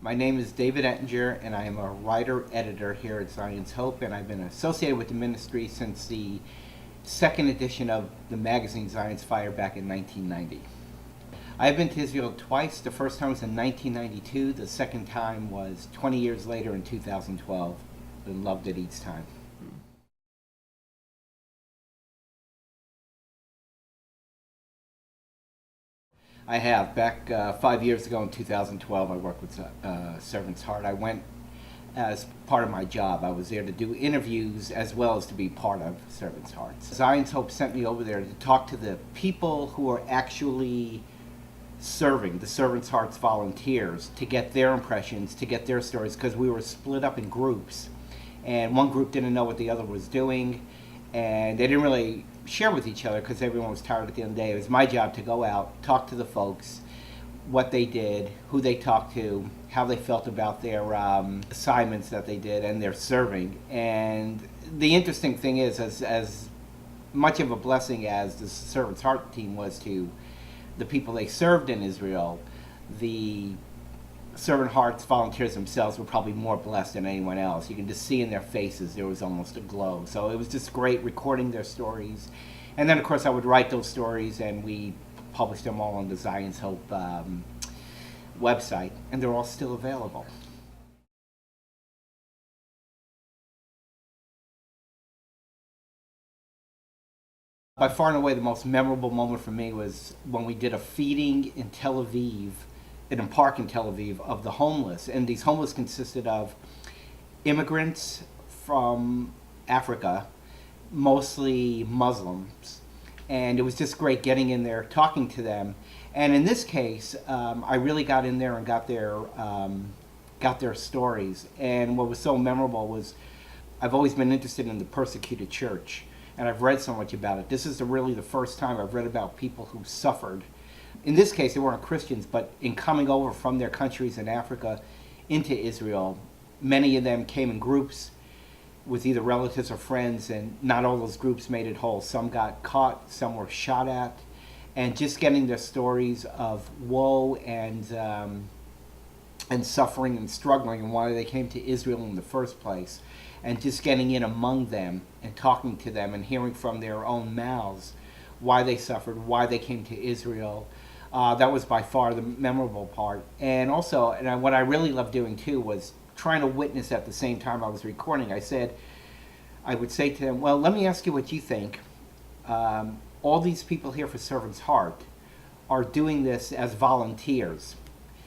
My name is David Ettinger, and I am a writer-editor here at Zion's Hope, and I've been associated with the ministry since the second edition of the magazine Zion's Fire back in 1990. I've been to Israel twice. The first time was in 1992. The second time was 20 years later in 2012, and loved it each time. I have. Back 5 years ago in 2012, I worked with Servant's Heart. I went as part of my job. I was there to do interviews as well as to be part of Servant's Heart. Zion's Hope sent me over there to talk to the people who are actually serving, the Servant's Heart's volunteers, to get their impressions, to get their stories, because we were split up in groups. And one group didn't know what the other was doing, and they didn't really share with each other because everyone was tired at the end of the day. It was my job to go out, talk to the folks, what they did, who they talked to, how they felt about their assignments that they did and their serving. And the interesting thing is, as much of a blessing as the Servant's Heart team was to the people they served in Israel, the Servant Hearts volunteers themselves were probably more blessed than anyone else. You can just see in their faces there was almost a glow. So it was just great recording their stories. And then, of course, I would write those stories, and we published them all on the Zion's Hope website, and they're all still available. By far and away, the most memorable moment for me was when we did a feeding in Tel Aviv, in a park in Tel Aviv, of the homeless. And these homeless consisted of immigrants from Africa, mostly Muslims. And it was just great getting in there, talking to them. And in this case, I really got in there and got their stories. And what was so memorable was I've always been interested in the persecuted church, and I've read so much about it. This is really the first time I've read about people who suffered. In this case, they weren't Christians, but in coming over from their countries in Africa into Israel, many of them came in groups with either relatives or friends, and not all those groups made it whole. Some got caught, some were shot at, and just getting their stories of woe and suffering and struggling and why they came to Israel in the first place, and just getting in among them and talking to them and hearing from their own mouths why they suffered, why they came to Israel. That was by far the memorable part. And also, what I really loved doing too was trying to witness at the same time I was recording. I would say to them, well, let me ask you what you think. All these people here for Servant's Heart are doing this as volunteers.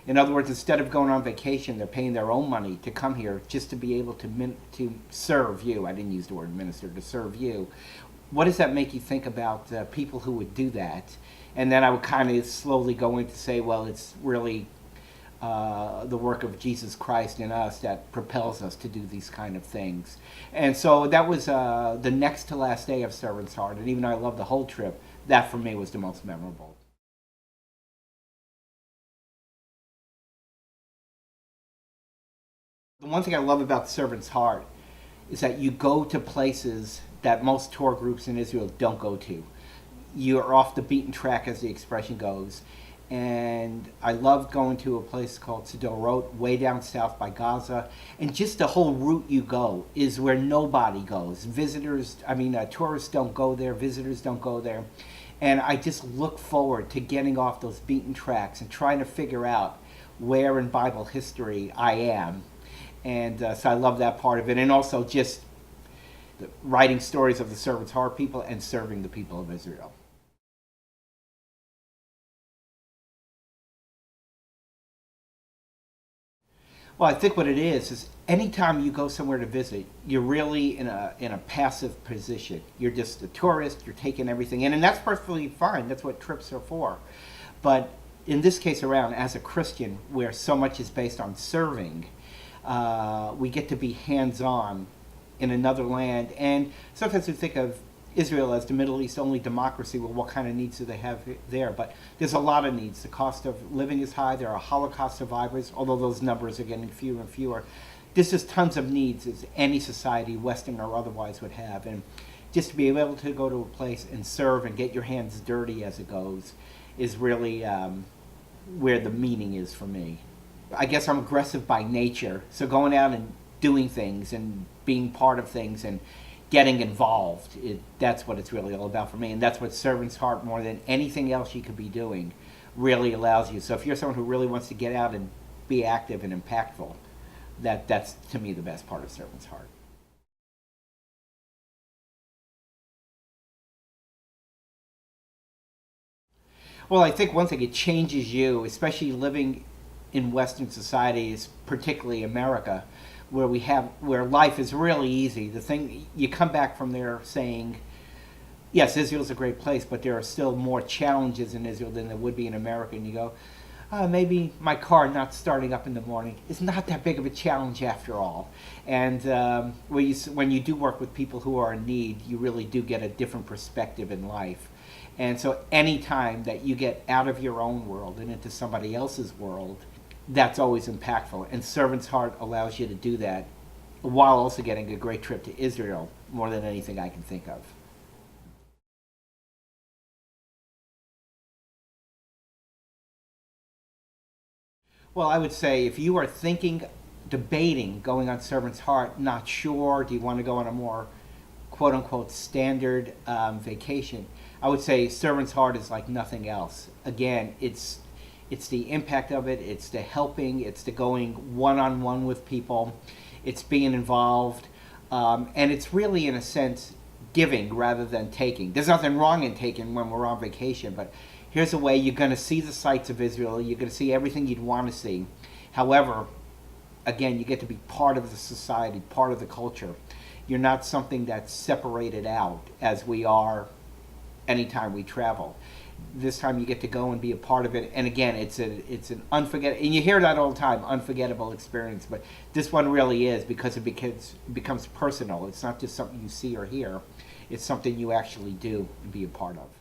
In other words, instead of going on vacation, they're paying their own money to come here just to be able to serve you. I didn't use the word minister, to serve you. What does that make you think about people who would do that? And then I would kind of slowly go in to say, well, it's really the work of Jesus Christ in us that propels us to do these kind of things. And so that was the next to last day of Servant's Heart. And even though I loved the whole trip, that for me was the most memorable. The one thing I love about Servant's Heart is that you go to places that most tour groups in Israel don't go to. You're off the beaten track, as the expression goes. And I loved going to a place called Sderot, way down south by Gaza. And just the whole route you go is where nobody goes. Tourists don't go there, visitors don't go there. And I just look forward to getting off those beaten tracks and trying to figure out where in Bible history I am. And so I love that part of it. And also just writing stories of the Servant's Heart people and serving the people of Israel. Well, I think what it is anytime you go somewhere to visit, you're really in a passive position. You're just a tourist. You're taking everything in, and that's perfectly fine. That's what trips are for. But in this case around, as a Christian, where so much is based on serving, we get to be hands-on in another land. And sometimes we think of Israel as the Middle East only democracy. Well, what kind of needs do they have there? But there's a lot of needs. The cost of living is high. There are Holocaust survivors, although those numbers are getting fewer and fewer. There's just tons of needs as any society, Western or otherwise, would have. And just to be able to go to a place and serve and get your hands dirty as it goes is really where the meaning is for me. I guess I'm aggressive by nature. So going out and doing things and being part of things and getting involved, that's what it's really all about for me. And that's what Servant's Heart, more than anything else you could be doing, really allows you. So if you're someone who really wants to get out and be active and impactful, that's to me the best part of Servant's Heart. Well, I think one thing, it changes you, especially living in Western societies, particularly America, where life is really easy. The thing, you come back from there saying, yes, Israel's a great place, but there are still more challenges in Israel than there would be in America. And you go, maybe my car not starting up in the morning is not that big of a challenge after all. And when you do work with people who are in need, you really do get a different perspective in life. And so any time that you get out of your own world and into somebody else's world, that's always impactful. And Servant's Heart allows you to do that while also getting a great trip to Israel, more than anything I can think of. Well, I would say if you are thinking, debating going on Servant's Heart, not sure, do you want to go on a more quote unquote standard vacation, I would say Servant's Heart is like nothing else. Again, it's the impact of it, it's the helping, it's the going one on one with people, it's being involved, and it's really, in a sense, giving rather than taking. There's nothing wrong in taking when we're on vacation, but here's a way you're going to see the sights of Israel, you're going to see everything you'd want to see. However, again, you get to be part of the society, part of the culture. You're not something that's separated out as we are anytime we travel. This time you get to go and be a part of it, and again, it's an unforgettable, and you hear that all the time, unforgettable experience, but this one really is, because it becomes personal. It's not just something you see or hear, it's something you actually do and be a part of.